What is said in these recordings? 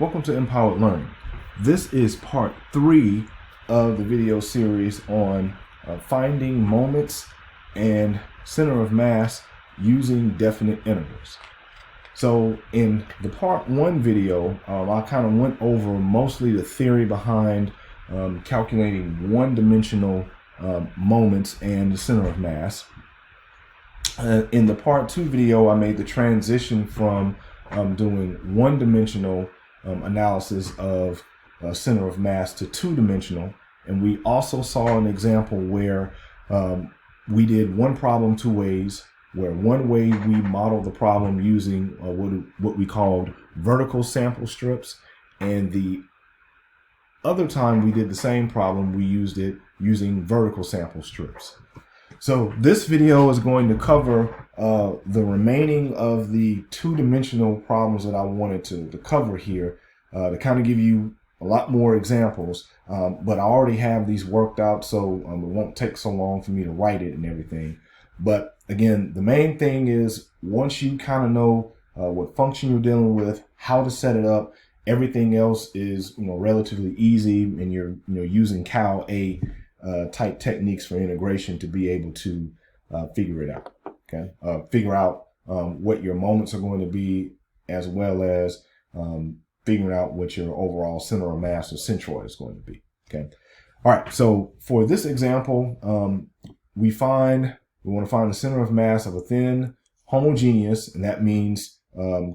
Welcome to Empowered Learning. This is part 3 of the video series on finding moments and center of mass using definite integers. So in the part 1 video, I kind of went over mostly the theory behind calculating one-dimensional moments and the center of mass. In the part 2 video, I made the transition from doing one-dimensional analysis of center of mass to two-dimensional, and we also saw an example where we did one problem two ways, where one way we modeled the problem using what we called vertical sample strips, and the other time we did the same problem, we used it using vertical sample strips. So this video is going to cover the remaining of the two-dimensional problems that I wanted to cover here to kind of give you a lot more examples, but I already have these worked out, so it won't take so long for me to write it and everything. But again, the main thing is once you kind of know what function you're dealing with, how to set it up, everything else is relatively easy, and you're using Cal A type techniques for integration to be able to figure it out. Okay, figure out what your moments are going to be, as well as figuring out what your overall center of mass or centroid is going to be. Okay, all right. So for this example, we want to find the center of mass of a thin homogeneous, and that means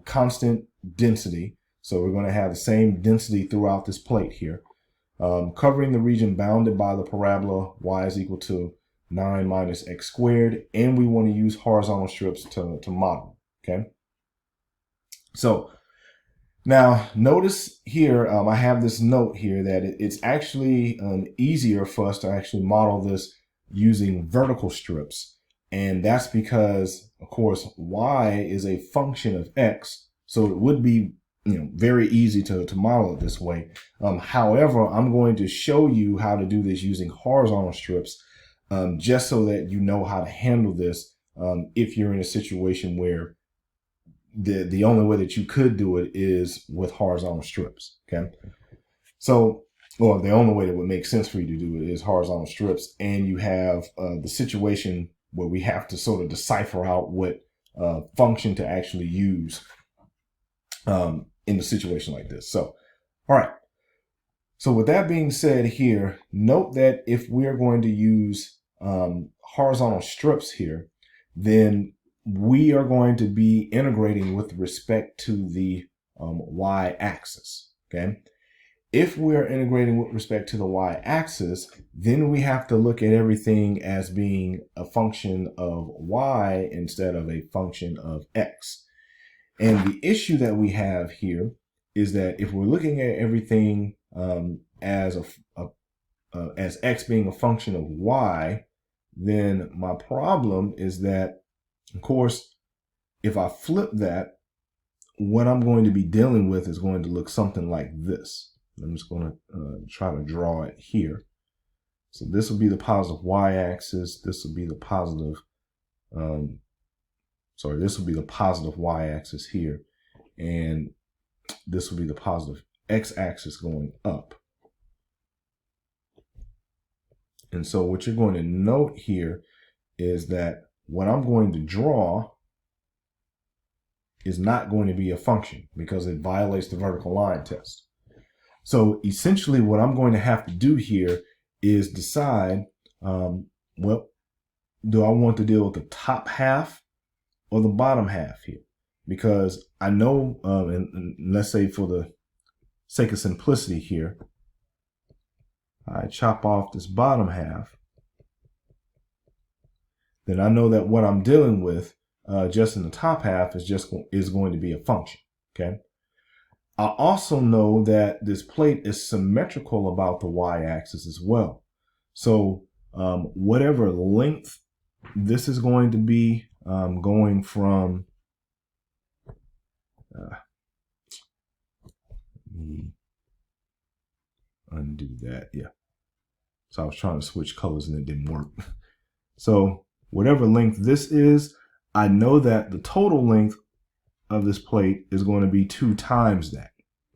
constant density. So we're going to have the same density throughout this plate here. Covering the region bounded by the parabola y is equal to 9 minus x squared, and we want to use horizontal strips to model. Okay, so now notice here I have this note here that it's actually easier for us to actually model this using vertical strips, and that's because, of course, y is a function of x, so it would be very easy to model it this way. However, I'm going to show you how to do this using horizontal strips, just so that you know how to handle this if you're in a situation where the only way that you could do it is with horizontal strips. Okay, so, or the only way that would make sense for you to do it is horizontal strips, and you have the situation where we have to sort of decipher out what function to actually use in a situation like this. So, all right. So with that being said here, note that if we're going to use horizontal strips here, then we are going to be integrating with respect to the y-axis. Okay. If we're integrating with respect to the y-axis, then we have to look at everything as being a function of y instead of a function of x. And the issue that we have here is that if we're looking at everything as x being a function of y, then my problem is that, of course, if I flip that, what I'm going to be dealing with is going to look something like this. I'm just going to try to draw it here. So this will be the positive y-axis. This will be the positive this will be the positive y-axis here, and this will be the positive x-axis going up. And so what you're going to note here is that what I'm going to draw is not going to be a function because it violates the vertical line test. So essentially what I'm going to have to do here is decide, well, do I want to deal with the top half or the bottom half here? Because I know, and let's say for the sake of simplicity here, I chop off this bottom half, then I know that what I'm dealing with just in the top half is going to be a function. Okay. I also know that this plate is symmetrical about the y-axis as well. So whatever length this is going to be, going from let me undo that. Yeah. So I was trying to switch colors and it didn't work. So whatever length this is, I know that the total length of this plate is going to be 2 times that.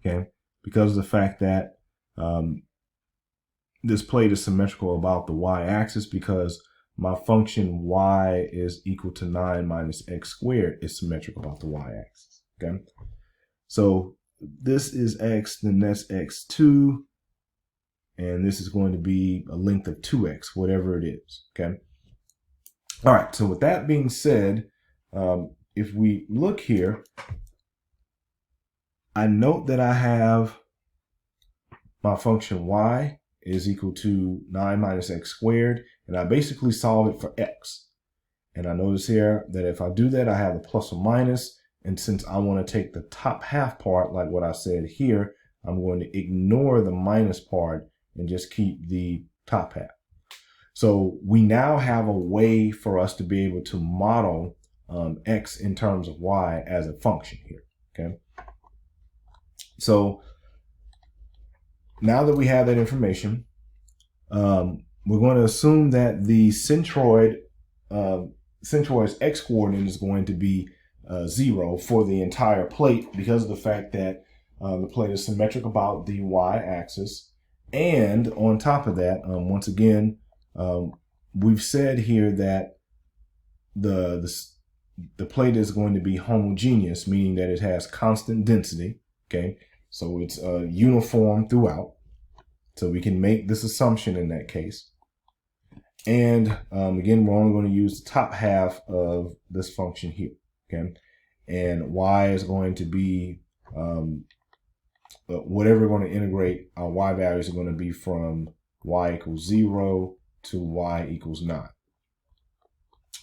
Okay. because of the fact that this plate is symmetrical about the y-axis, because my function y is equal to 9 minus x squared is symmetrical about the y-axis. Okay, so this is x, then that's x2, and this is going to be a length of 2x, whatever it is. Okay. All right. So with that being said, if we look here, I note that I have my function y is equal to 9 minus x squared, and I basically solve it for x. And I notice here that if I do that, I have the plus or minus, and since I want to take the top half part, like what I said here, I'm going to ignore the minus part and just keep the top half. So we now have a way for us to be able to model x in terms of y as a function here. Okay. So now that we have that information, we're going to assume that the centroid's x coordinate is going to be 0 for the entire plate, because of the fact that the plate is symmetric about the y-axis. And on top of that, once again, we've said here that the plate is going to be homogeneous, meaning that it has constant density. Okay, so it's uniform throughout. So we can make this assumption in that case. And again, we're only going to use the top half of this function here. Okay, and y is going to be whatever we're going to integrate. Our y values are going to be from y equals 0 to y equals 9.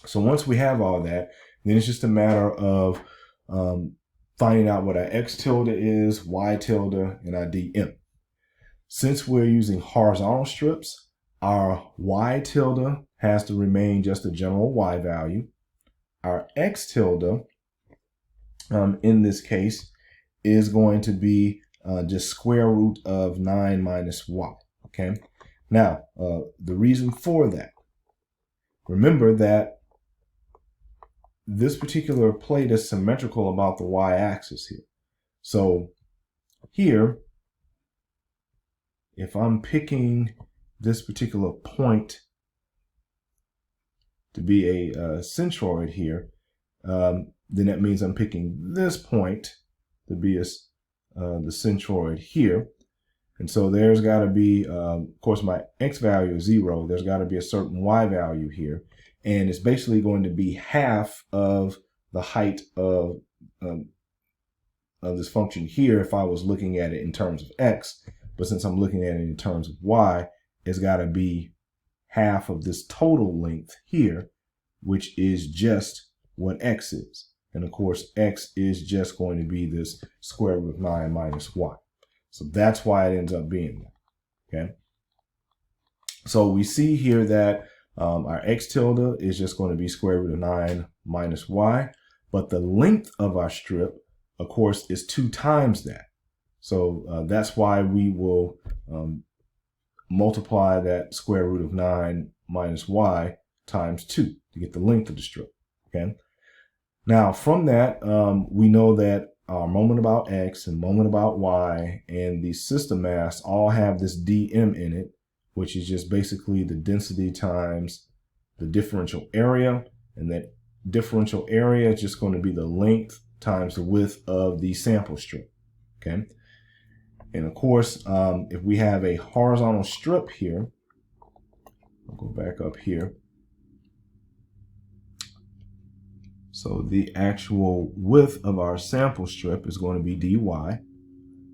So once we have all that, then it's just a matter of finding out what our x tilde is, y tilde, and our dm. Since we're using horizontal strips, our y tilde has to remain just a general y value. Our x tilde, in this case, is going to be just square root of 9 minus y. Okay. Now, the reason for that, remember that this particular plate is symmetrical about the y-axis here. So here, if I'm picking this particular point to be a centroid here, then that means I'm picking this point to be the centroid here. And so there's got to be, of course, my x value is 0. There's got to be a certain y value here. And it's basically going to be half of the height of this function here if I was looking at it in terms of x. But since I'm looking at it in terms of y, it's got to be half of this total length here, which is just what x is. And of course, x is just going to be this square root of 9 minus y. So that's why it ends up being there. Okay. So we see here that our x tilde is just going to be square root of 9 minus y. But the length of our strip, of course, is 2 times that. So that's why we will multiply that square root of 9 minus y times 2 to get the length of the strip. Okay. Now, from that, we know that our moment about x and moment about y and the system mass all have this dm in it, which is just basically the density times the differential area. And that differential area is just going to be the length times the width of the sample strip. Okay. And of course, if we have a horizontal strip here, I'll go back up here. So the actual width of our sample strip is going to be dy.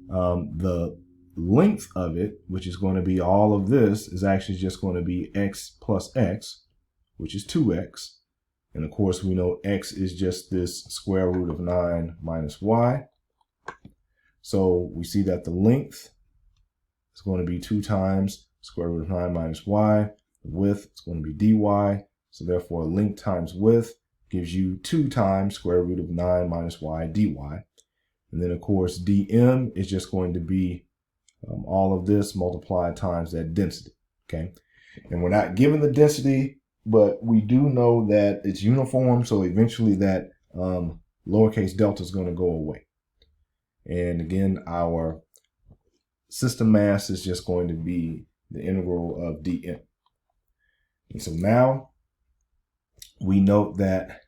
The length of it, which is going to be all of this, is actually just going to be x plus x, which is 2x. And of course, we know x is just this square root of 9 minus y. So we see that the length is going to be 2 times square root of 9 minus y. The width is going to be dy. So therefore, length times width gives you 2 times square root of 9 minus y dy. And then, of course, dm is just going to be all of this multiplied times that density. Okay. And we're not given the density, but we do know that it's uniform. So eventually that lowercase delta is going to go away. And again, our system mass is just going to be the integral of dm. And so now we note that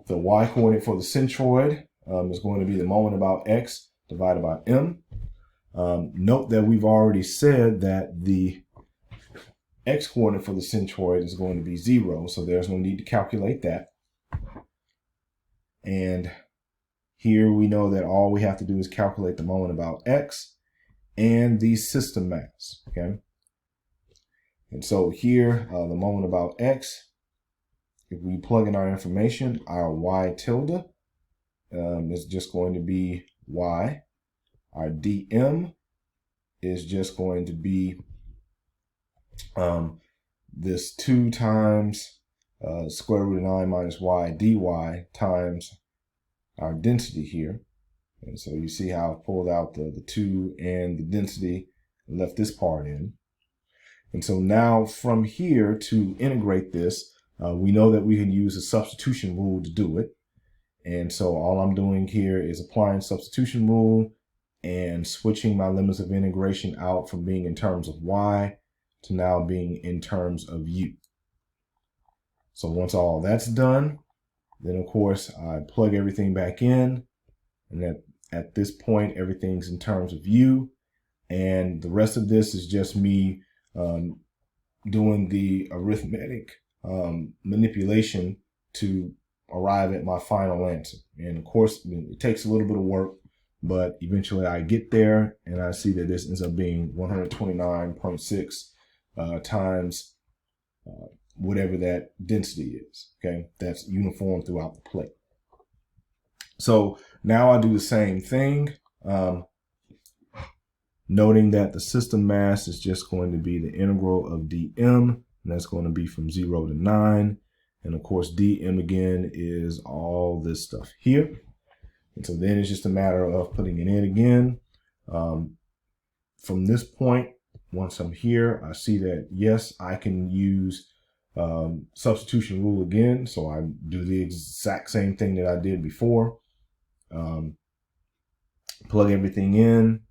the y-coordinate for the centroid is going to be the moment about x divided by m. Note that we've already said that the x-coordinate for the centroid is going to be 0, so there's no need to calculate that. And here we know that all we have to do is calculate the moment about x and the system mass, okay? And so here, the moment about x, if we plug in our information, our y tilde is just going to be y. Our dm is just going to be this 2 times square root of 9 minus y dy times our density here. And so you see how I pulled out the 2 and the density and left this part in. And so now from here to integrate this, we know that we can use a substitution rule to do it. And so all I'm doing here is applying substitution rule and switching my limits of integration out from being in terms of y to now being in terms of u. So once all that's done, then of course I plug everything back in, and at this point everything's in terms of u, and the rest of this is just me doing the arithmetic manipulation to arrive at my final answer. And of course it takes a little bit of work, but eventually I get there and I see that this ends up being 129.6 times whatever that density is, okay? That's uniform throughout the plate. So now I do the same thing, noting that the system mass is just going to be the integral of dm, and that's going to be from 0 to 9. And of course, dm again is all this stuff here. And so then it's just a matter of putting it in again. From this point, once I'm here, I see that, yes, I can use substitution rule again. So I do the exact same thing that I did before. Plug everything in,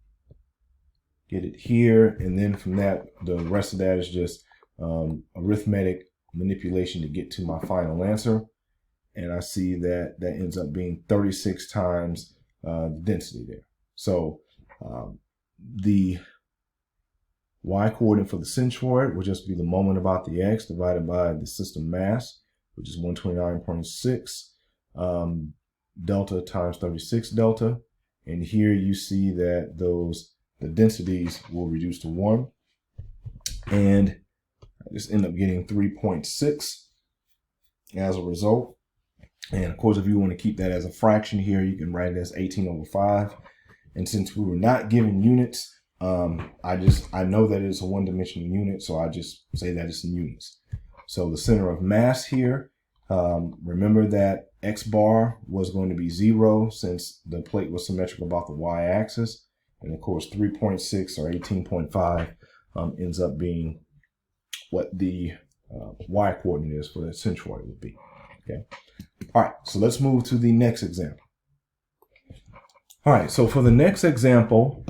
get it here, and then from that, the rest of that is just arithmetic manipulation to get to my final answer. And I see that that ends up being 36 times the density there. So the y-coordinate for the centroid will just be the moment about the x divided by the system mass, which is 129.6 delta times 36 delta. And here you see that the densities will reduce to 1. And I just end up getting 3.6 as a result. And of course, if you want to keep that as a fraction here, you can write it as 18/5. And since we were not given units, I know that it's a one-dimensional unit, so I just say that it's in units. So the center of mass here, remember that x bar was going to be 0 since the plate was symmetrical about the y-axis. And of course, 3.6 or 18.5 ends up being what the y-coordinate is for the centroid would be. Okay. All right, so let's move to the next example. All right, so for the next example,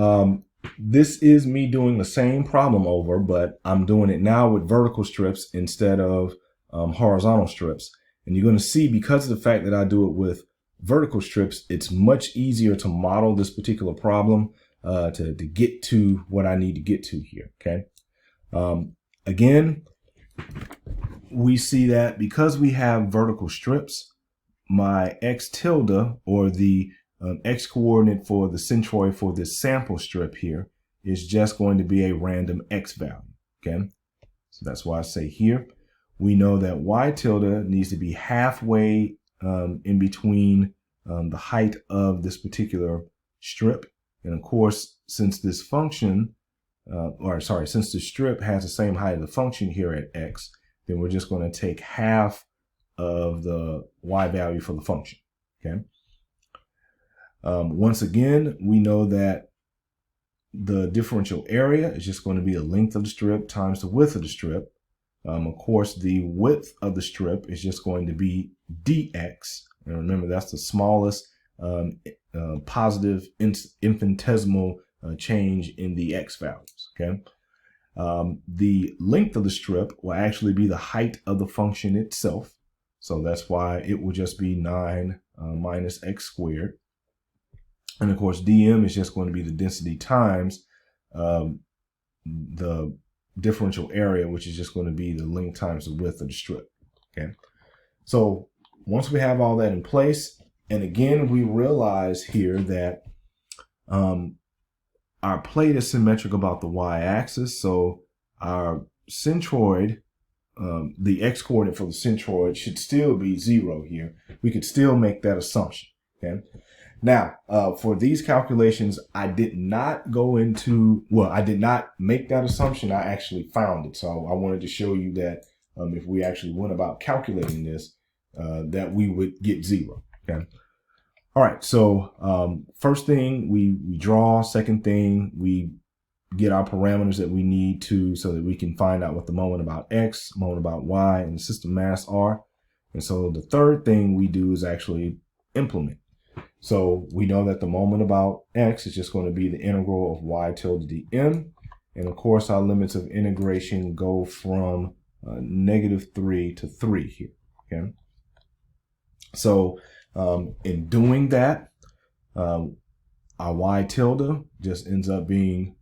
this is me doing the same problem over, but I'm doing it now with vertical strips instead of horizontal strips. And you're going to see, because of the fact that I do it with vertical strips, it's much easier to model this particular problem to get to what I need to get to here, okay? Again, we see that because we have vertical strips, my x tilde, or the x coordinate for the centroid for this sample strip here, is just going to be a random x value, okay? So that's why I say here, we know that y tilde needs to be halfway in between the height of this particular strip. And of course, since this function, since the strip has the same height of the function here at x, then we're just going to take half of the y value for the function, okay? Once again, we know that the differential area is just going to be the length of the strip times the width of the strip. Of course, the width of the strip is just going to be dx. And remember, that's the smallest positive infinitesimal change in the x values, okay? The length of the strip will actually be the height of the function itself. So that's why it will just be 9 minus x squared. And of course, dm is just going to be the density times the differential area, which is just going to be the length times the width of the strip, okay? So once we have all that in place, and again, we realize here that our plate is symmetric about the y-axis, so our centroid, the x-coordinate for the centroid should still be 0 here. We could still make that assumption, okay? Now, for these calculations, I did not go into, well, I did not make that assumption. I actually found it. So I wanted to show you that if we actually went about calculating this, that we would get 0, okay? All right, so first thing we draw. Second thing, we get our parameters that we need to so that we can find out what the moment about x, moment about y, and the system mass are. And so the third thing we do is actually implement. So we know that the moment about x is just going to be the integral of y tilde dm. And of course, our limits of integration go from -3 to 3 here, okay? So in doing that, our y tilde just ends up being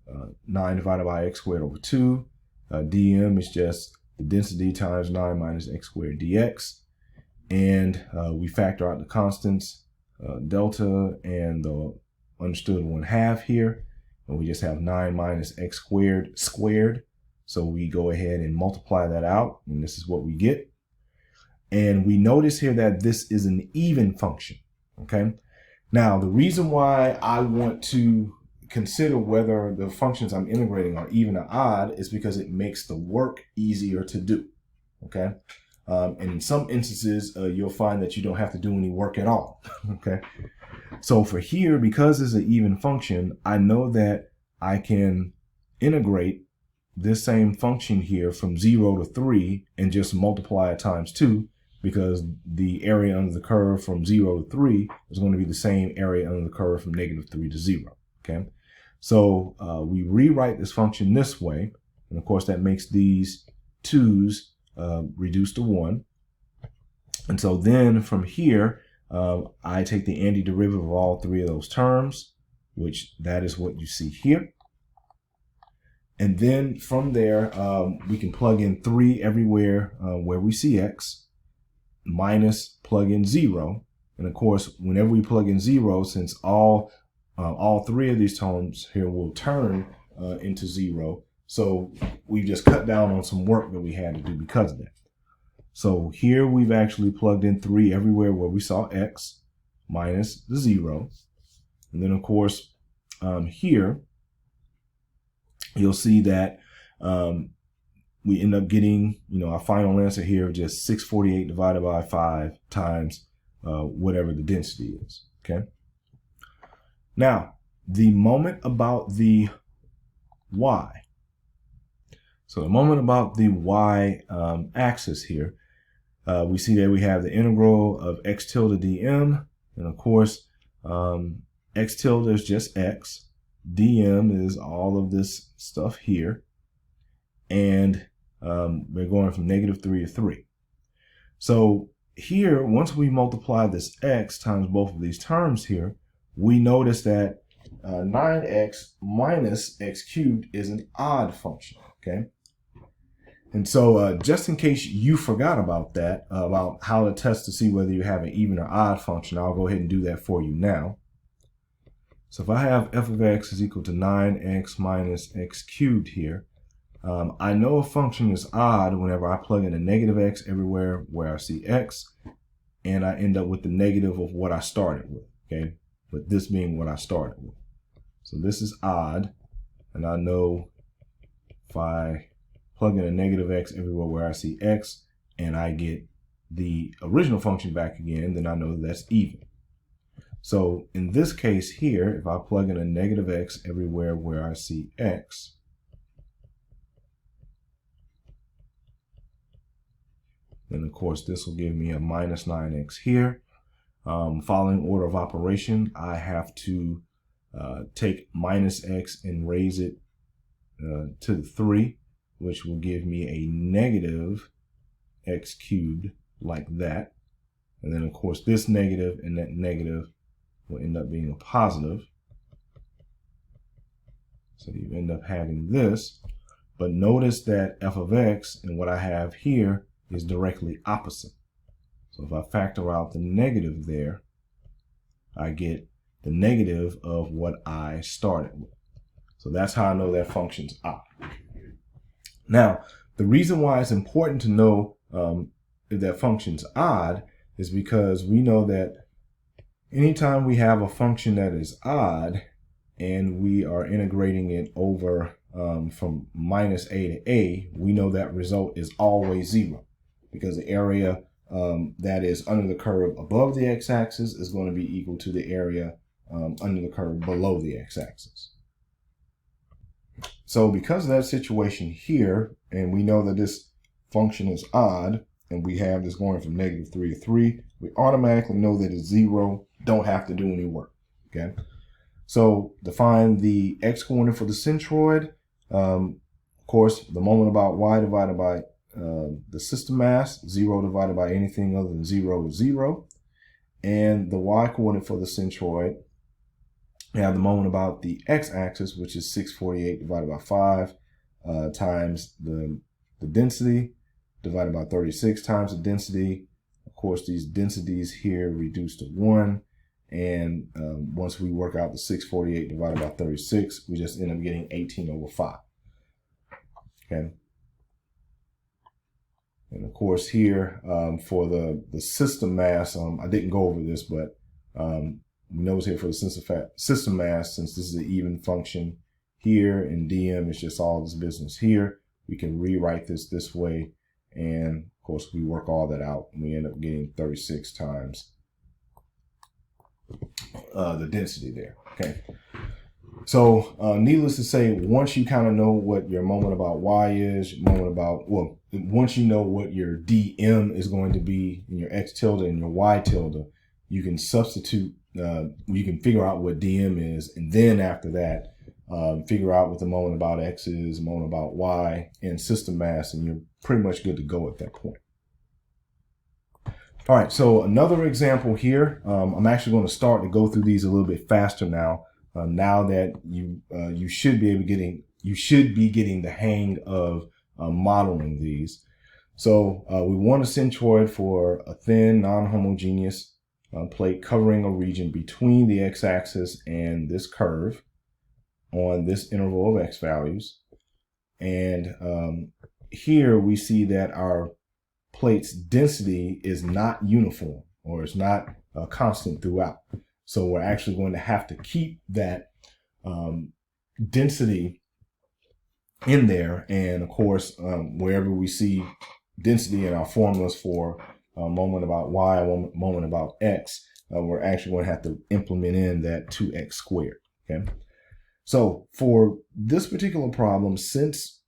9 divided by x squared over 2. Dm is just the density times 9 minus x squared dx. And we factor out the constants, delta and the understood 1/2 here. And we just have 9 minus x squared. So we go ahead and multiply that out, and this is what we get. And we notice here that this is an even function, okay? Now, the reason why I want to consider whether the functions I'm integrating are even or odd is because it makes the work easier to do, okay? And in some instances, you'll find that you don't have to do any work at all, okay? So for here, because it's an even function, I know that I can integrate this same function here from 0 to 3 and just multiply it times 2, because the area under the curve from 0 to 3 is going to be the same area under the curve from -3 to 0, okay? So we rewrite this function this way, and of course that makes these 2's reduce to 1. And so then from here, I take the antiderivative of all 3 of those terms, which that is what you see here. And then from there, we can plug in 3 everywhere where we see x, minus plug in 0. And of course, whenever we plug in 0, since all 3 of these terms here will turn into 0, so we just cut down on some work that we had to do because of that. So here we've actually plugged in 3 everywhere where we saw x, minus the 0. And then of course, here, you'll see that we end up getting, our final answer here of just 648 divided by 5 times whatever the density is, okay? Now, the moment about the y. So the moment about the y axis here, we see that we have the integral of x tilde dm, and of course, x tilde is just x, dm is all of this stuff here, and we're going from -3 to 3. So here, once we multiply this x times both of these terms here, we notice that 9x minus x cubed is an odd function, okay? And so just in case you forgot about that, about how to test to see whether you have an even or odd function, I'll go ahead and do that for you now. So if I have f of x is equal to 9x minus x cubed here, I know a function is odd whenever I plug in a -x everywhere where I see x, and I end up with the negative of what I started with, okay? With this being what I started with. So this is odd, and I know if I plug in a -x everywhere where I see x, and I get the original function back again, then I know that's even. So in this case here, if I plug in a -x everywhere where I see x, then of course this will give me a -9x here. Following order of operation, I have to take minus x and raise it to the 3, which will give me a negative x cubed like that. And then, of course, this negative and that negative will end up being a positive. So you end up having this. But notice that f of x and what I have here is directly opposite. So if I factor out the negative there, I get the negative of what I started with. So that's how I know that function's odd. Now, the reason why it's important to know if that function's odd is because we know that anytime we have a function that is odd and we are integrating it over from minus a to a, we know that result is always 0 because the area that is under the curve above the x-axis is going to be equal to the area under the curve below the x-axis. So because of that situation here, and we know that this function is odd, and we have this going from -3 to 3, we automatically know that it's 0, don't have to do any work, okay? So to find the x-coordinate for the centroid, of course, the moment about y divided by the system mass, 0 divided by anything other than 0 is 0. And the y-coordinate for the centroid, we have the moment about the x-axis, which is 648 divided by 5 times the density, divided by 36 times the density. Of course, these densities here reduce to 1. And once we work out the 648 divided by 36, we just end up getting 18 over 5. Okay. And of course here for the system mass, I didn't go over this, but we notice here for the system mass, since this is an even function here in dm, it's just all this business here. We can rewrite this way, and of course we work all that out, and we end up getting 36 times the density there. Okay. So needless to say, once you kind of know what your moment about y is, once you know what your dm is going to be in your x tilde and your y tilde, you can substitute, you can figure out what dm is, and then after that, figure out what the moment about x is, the moment about y, and system mass, and you're pretty much good to go at that point. All right, so another example here. I'm actually going to start to go through these a little bit faster now. Now that you should be getting the hang of modeling these. So we want a centroid for a thin, non-homogeneous plate covering a region between the x-axis and this curve on this interval of x values. And here we see that our plate's density is not uniform, or it's not constant throughout. So we're actually going to have to keep that density in there. And of course, wherever we see density in our formulas for a moment about y, a moment about x, we're actually going to have to implement in that 2x squared. Okay. So for this particular problem, since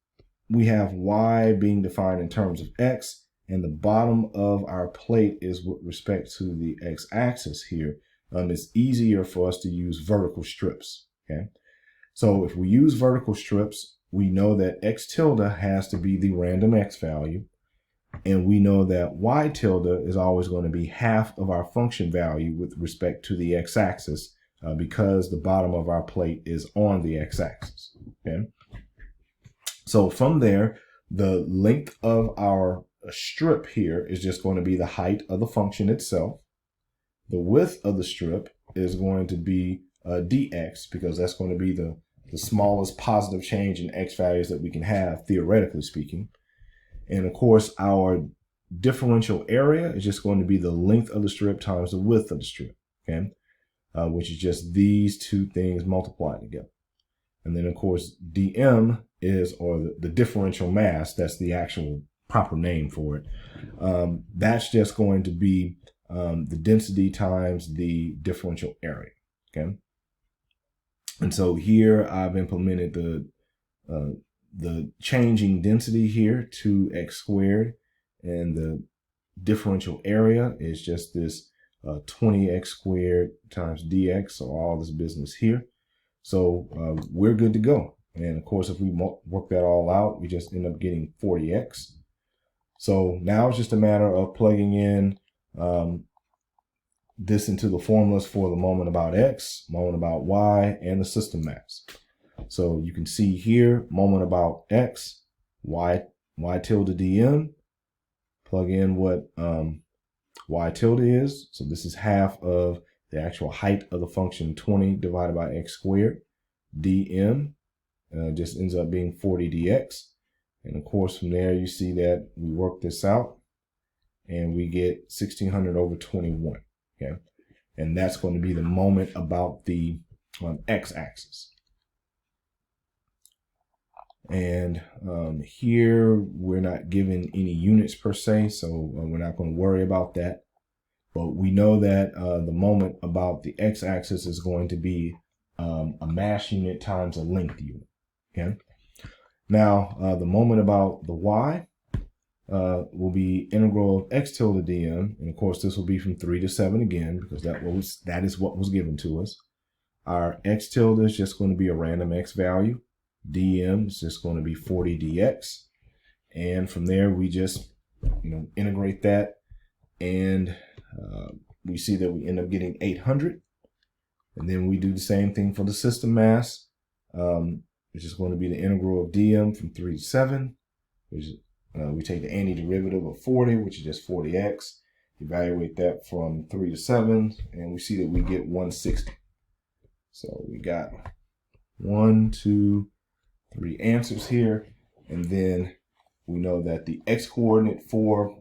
we have y being defined in terms of x, and the bottom of our plate is with respect to the x-axis here, it's easier for us to use vertical strips. Okay, so if we use vertical strips, we know that x tilde has to be the random x value, and we know that y tilde is always going to be half of our function value with respect to the x-axis, because the bottom of our plate is on the x-axis. Okay, so from there, the length of our strip here is just going to be the height of the function itself. The width of the strip is going to be dx, because that's going to be the smallest positive change in x values that we can have, theoretically speaking. And of course, our differential area is just going to be the length of the strip times the width of the strip, okay? Which is just these two things multiplied together. And then of course, dm is, or the differential mass, that's the actual proper name for it. That's just going to be the density times the differential area. Okay, and so here I've implemented the changing density here, 2x squared, and the differential area is just this 20x squared times dx, so all this business here. So we're good to go. And of course, if we work that all out, we just end up getting 40x. So now it's just a matter of plugging in this into the formulas for the moment about x, moment about y, and the system mass. So you can see here, moment about x, y tilde dm, plug in what y tilde is. So this is half of the actual height of the function 20 divided by x squared. dm just ends up being 40 dx. And of course, from there, you see that we work this out and we get 1600 over 21. Okay. And that's going to be the moment about the x-axis. And here, we're not given any units per se, so we're not going to worry about that. But we know that the moment about the x-axis is going to be a mass unit times a length unit. Okay. Now, the moment about the y will be integral of x tilde dm. And of course, this will be from 3 to 7 again, because that is what was given to us. Our x tilde is just going to be a random x value. dm is just going to be 40 dx. And from there, we just integrate that. And we see that we end up getting 800. And then we do the same thing for the system mass, which is going to be the integral of dm from 3 to 7, which is, we take the antiderivative of 40, which is just 40x, evaluate that from 3 to 7, and we see that we get 160. So we got 1, 2, 3 answers here, and then we know that the x-coordinate for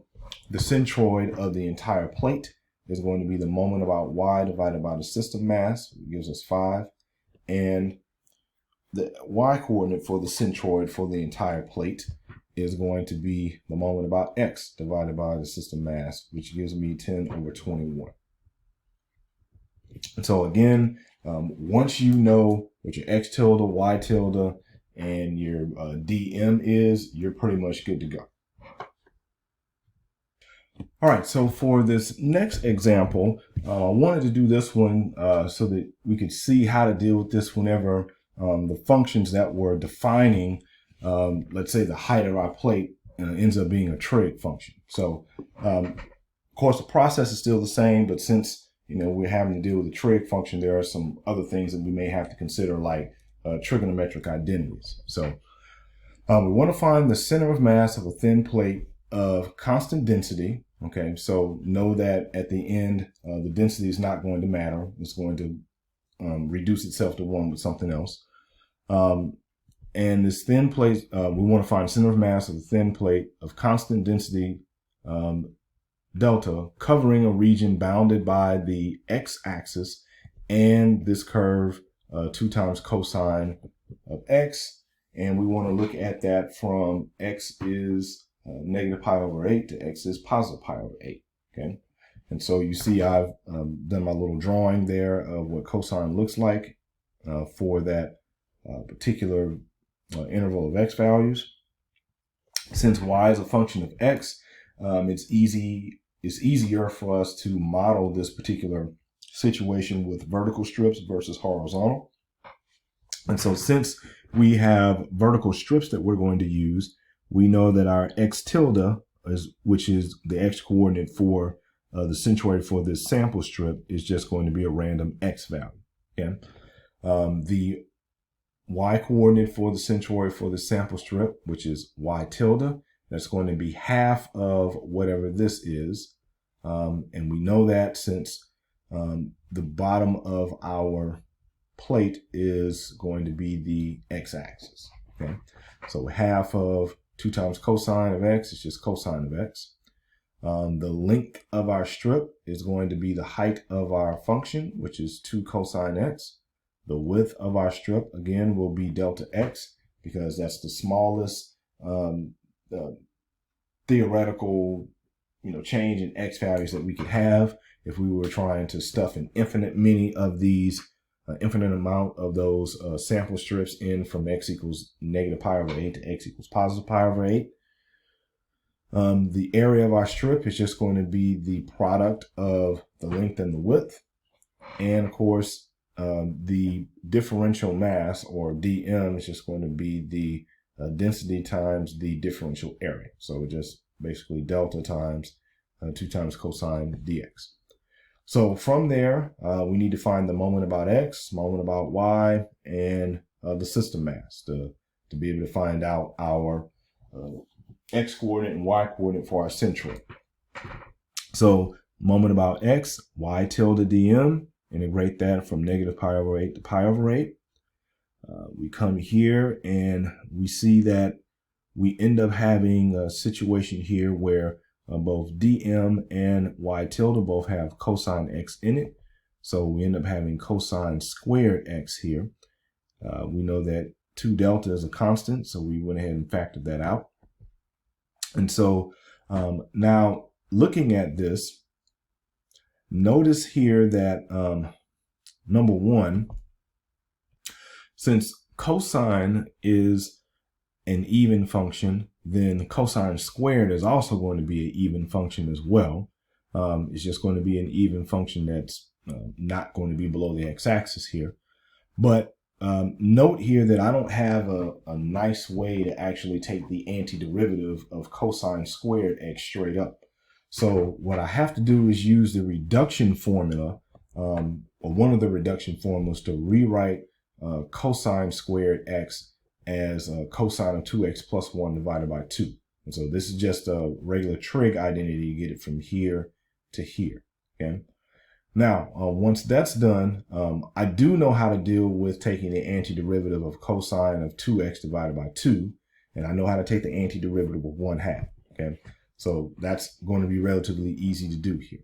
the centroid of the entire plate is going to be the moment about y divided by the system mass, which gives us 5, and the y-coordinate for the centroid for the entire plate is going to be the moment about x divided by the system mass, which gives me 10 over 21. And so again, once you know what your x tilde, y tilde, and your dm is, you're pretty much good to go. All right, so for this next example, I wanted to do this one so that we could see how to deal with this whenever the functions that we're defining, let's say the height of our plate, ends up being a trig function. So, of course, the process is still the same, but since we're having to deal with a trig function, there are some other things that we may have to consider, like trigonometric identities. So, we want to find the center of mass of a thin plate of constant density. Okay, so know that at the end, the density is not going to matter. It's going to reduce itself to 1 with something else. And this thin plate, we want to find the center of mass of the thin plate of constant density delta, covering a region bounded by the x-axis and this curve 2 times cosine of x. And we want to look at that from x is negative pi over 8 to x is positive pi over 8. Okay, and so you see I've done my little drawing there of what cosine looks like for that particular interval of x values. Since y is a function of x, it's easier for us to model this particular situation with vertical strips versus horizontal. And so since we have vertical strips that we're going to use, we know that our x tilde, which is the x coordinate for the centroid for this sample strip, is just going to be a random x value. Okay? The y coordinate for the centroid for the sample strip, which is y tilde, that's going to be half of whatever this is. And we know that since the bottom of our plate is going to be the x-axis. Okay, so half of 2 times cosine of x is just cosine of x. The length of our strip is going to be the height of our function, which is 2 cosine x. The width of our strip, again, will be delta x, because that's the smallest theoretical change in x values that we could have if we were trying to stuff an infinite amount of those sample strips in from x equals negative pi over 8 to x equals positive pi over 8. The area of our strip is just going to be the product of the length and the width. And of course, the differential mass, or dm, is just going to be the density times the differential area. So just basically delta times 2 times cosine dx. So from there, we need to find the moment about x, moment about y, and the system mass to be able to find out our x coordinate and y coordinate for our centroid. So moment about x, y tilde dm, integrate that from negative pi over 8 to pi over 8. We come here and we see that we end up having a situation here where both dm and y tilde both have cosine x in it. So we end up having cosine squared x here. We know that 2 delta is a constant, so we went ahead and factored that out. And so now looking at this, notice here that number one, since cosine is an even function, then cosine squared is also going to be an even function as well. It's just going to be an even function that's not going to be below the x-axis here. But note here that I don't have a nice way to actually take the antiderivative of cosine squared x straight up. So what I have to do is use the reduction formula, or one of the reduction formulas, to rewrite cosine squared x as cosine of 2x plus 1 divided by 2. And so this is just a regular trig identity. You get it from here to here. Okay. Now, once that's done, I do know how to deal with taking the antiderivative of cosine of 2x divided by 2, and I know how to take the antiderivative of 1/2. Okay, so that's going to be relatively easy to do here.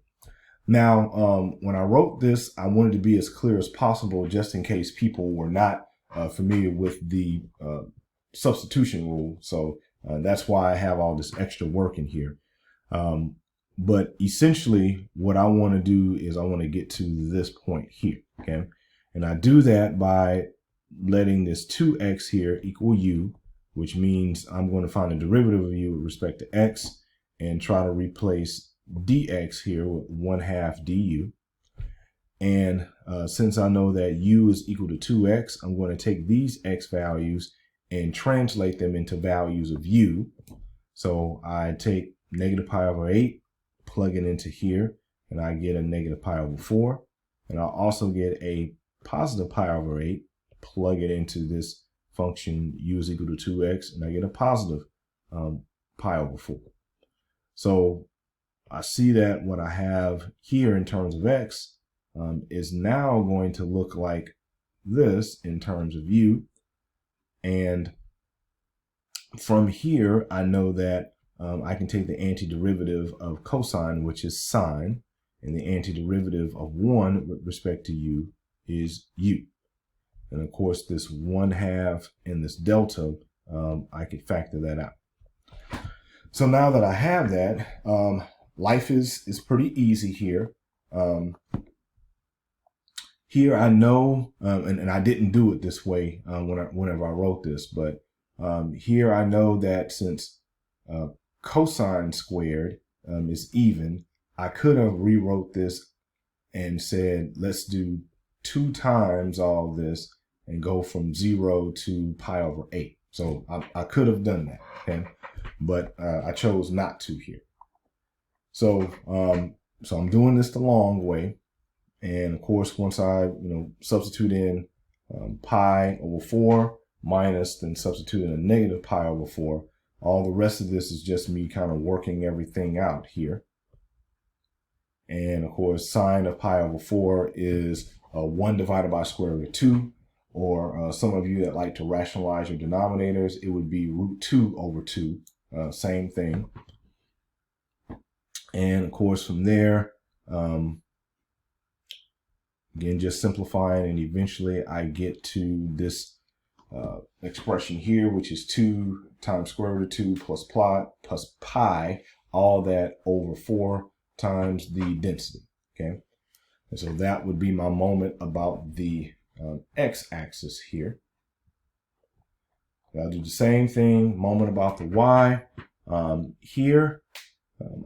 Now, when I wrote this, I wanted to be as clear as possible, just in case people were not familiar with the substitution rule. So that's why I have all this extra work in here. But essentially, what I want to do is I want to get to this point here, okay? And I do that by letting this 2x here equal u, which means I'm going to find the derivative of u with respect to x and try to replace dx here with 1/2 du. And since I know that u is equal to 2x, I'm going to take these x values and translate them into values of u. So I take negative pi over 8, plug it into here, and I get a negative pi over 4. And I'll also get a positive pi over 8, plug it into this function u is equal to 2x, and I get a positive pi over 4. So I see that what I have here in terms of x is now going to look like this in terms of u. And from here, I know that I can take the antiderivative of cosine, which is sine, and the antiderivative of 1 with respect to u is u. And of course, this 1/2 and this delta, I could factor that out. So now that I have that, life is pretty easy here. Here I know, and I didn't do it this way whenever I wrote this, but here I know that since cosine squared is even, I could have rewrote this and said, let's do 2 times all this and go from 0 to pi over 8. So I could have done that, okay? But I chose not to here. So so I'm doing this the long way. And of course, once I substitute in pi over 4 minus, then substitute in a negative pi over 4, all the rest of this is just me kind of working everything out here. And of course, sine of pi over 4 is 1 divided by square root of 2, or some of you that like to rationalize your denominators, it would be root 2 over 2, same thing. And of course, from there, again, just simplifying, and eventually I get to this expression here, which is 2 times square root of 2 plus pi, all that over 4 times the density, okay? And so that would be my moment about the x-axis here. I'll do the same thing, moment about the y. Here,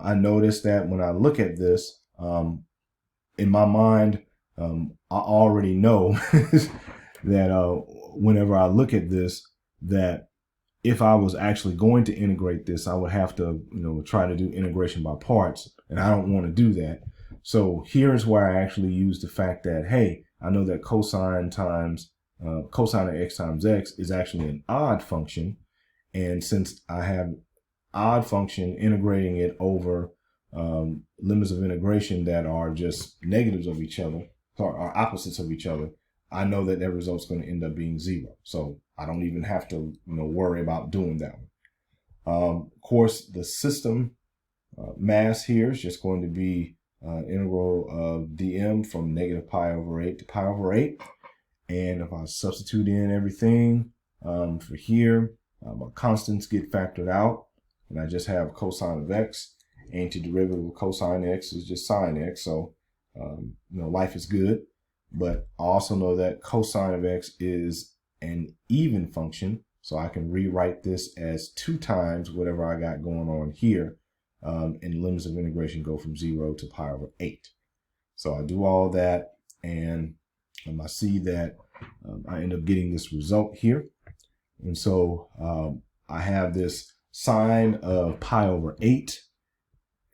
I notice that when I look at this, in my mind, I already know that whenever I look at this, that if I was actually going to integrate this, I would have to, try to do integration by parts, and I don't want to do that. So here's where I actually use the fact that, hey, I know that cosine of x times x is actually an odd function. And since I have odd function integrating it over limits of integration that are just negatives of each other, or opposites of each other, I know that that result's going to end up being 0. So I don't even have to worry about doing that one. Of course, the system mass here is just going to be integral of dm from negative pi over 8 to pi over 8. And if I substitute in everything for here, my constants get factored out, and I just have cosine of x. Antiderivative of cosine x is just sine x. So, life is good. But I also know that cosine of x is an even function. So I can rewrite this as 2 times whatever I got going on here. And limits of integration go from 0 to pi over 8. So I do all that, and I see that I end up getting this result here. And so I have this sine of pi over 8.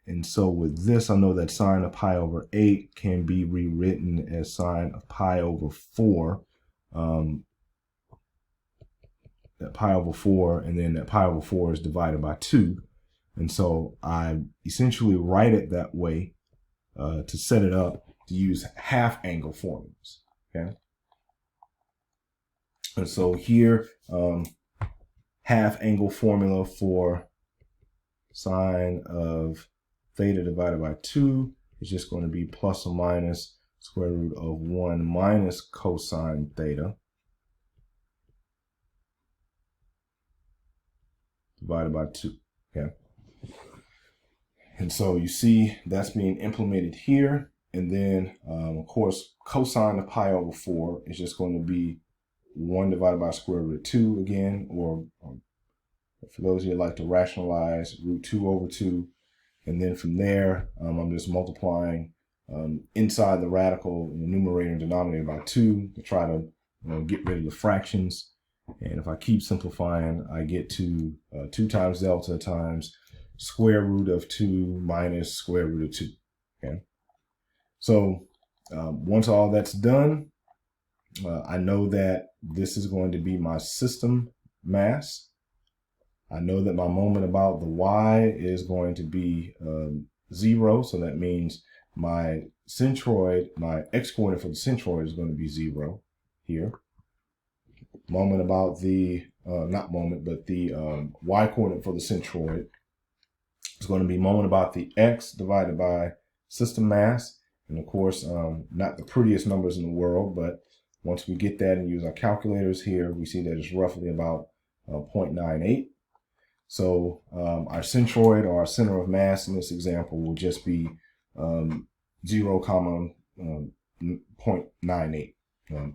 And so with this, I know that sine of pi over 8 can be rewritten as sine of pi over 4. That pi over 4, and then that pi over 4 is divided by 2. And so I essentially write it that way to set it up to use half angle formulas. Okay. And so here, half angle formula for sine of theta divided by 2 is just going to be plus or minus square root of 1 minus cosine theta divided by 2. Okay. And so you see that's being implemented here. And then, of course, cosine of pi over 4 is just going to be 1 divided by square root of 2 again, or for those of you that like to rationalize, root 2 over 2. And then from there, I'm just multiplying inside the radical in the numerator and denominator by 2 to try to get rid of the fractions. And if I keep simplifying, I get to 2 times delta times square root of 2 minus square root of 2. Okay. So once all that's done, I know that this is going to be my system mass. I know that my moment about the y is going to be 0. So that means my centroid, my x-coordinate for the centroid is going to be 0 here. Moment about the, not moment, but the y-coordinate for the centroid is going to be moment about the x divided by system mass. And of course, not the prettiest numbers in the world, but once we get that and use our calculators here, we see that it's roughly about 0.98. So our centroid, or our center of mass in this example, will just be 0, 0.98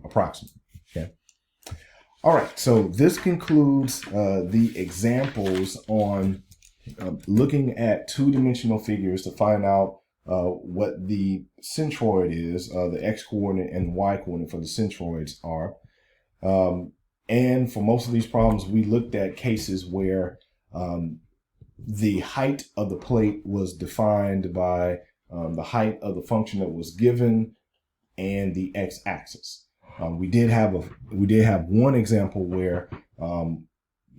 approximately. Okay. All right. So this concludes the examples on looking at two-dimensional figures to find out what the centroid is, the x-coordinate and y-coordinate for the centroids are. And for most of these problems, we looked at cases where the height of the plate was defined by the height of the function that was given and the x-axis. We did have one example where,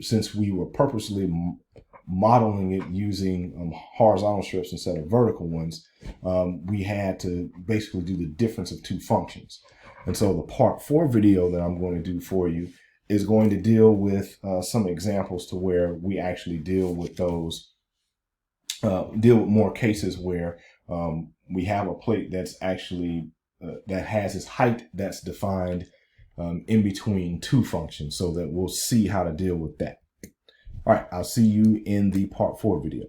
since we were purposely modeling it using horizontal strips instead of vertical ones, we had to basically do the difference of two functions. And so the part 4 video that I'm going to do for you is going to deal with some examples to where we actually deal with those, deal with more cases where we have a plate that's actually, that has its height that's defined in between two functions, so that we'll see how to deal with that. All right, I'll see you in the part 4 video.